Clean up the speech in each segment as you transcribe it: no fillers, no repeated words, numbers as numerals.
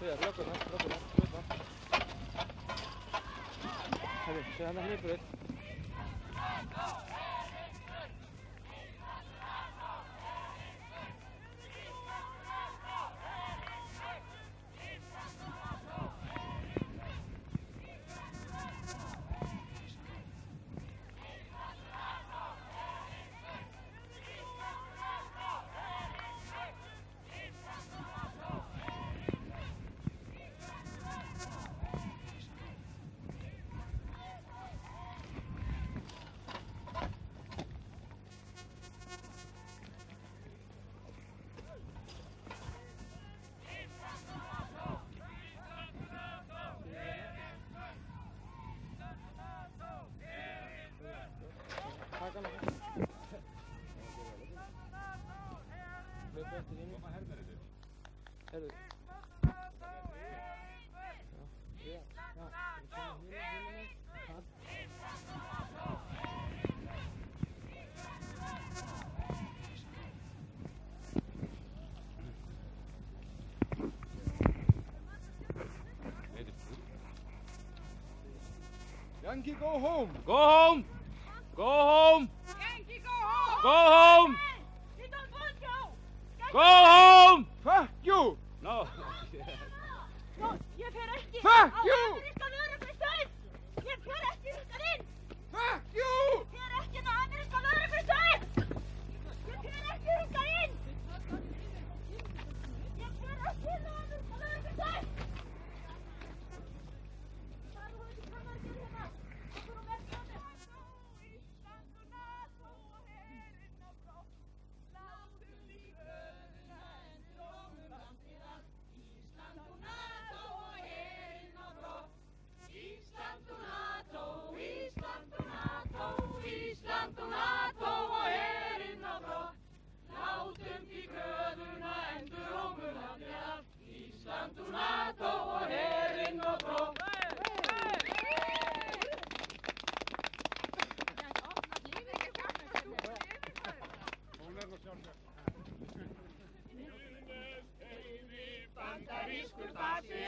löggurnar. Herru, sé hann hleypur einn. Taka hana. Hlaupa eftir henni. Koma hermennirnir. Herru. Yankee, go home! Go home! Go home! Yankee, go home! Go home! We don't want you! Go home! Fuck you! No. No, ég fer ekki Fuck á you! ameríska lögreglustöð! Ég fer ekki hingað inn! Fuck you! Ég fer ekki á ameríska lögreglustöð! Ég fer ekki hingað inn! Ég fer ekki inn á ameríska lögreglustöð! Það eru ekki hvað margir hérna! Það fyrir að verða með! Ísland og NATO og herinn á brott! Látum líföðina endur og landið allt! Ísland og NATO og herinn á brott! Ísland og NATO, Ísland og NATO, Ísland og NATO og herinn á brott! Látum því gröfuna endur og landið allt! Ísland og NATO og herinn á brott! Bandarískur basi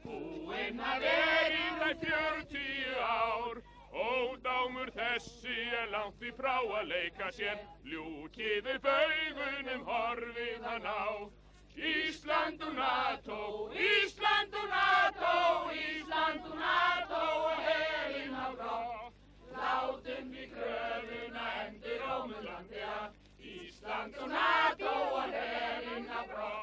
búinn að vera í það 40 ár. Ódámur þessi langt í frá að leika sér. Ljúkið upp augunum horfið hann á. Ísland og NATO, Ísland og NATO, Ísland og NATO og herinn á brott. Látum við gröfuna endur og landið allt. Ísland og NATO og herinn á brott.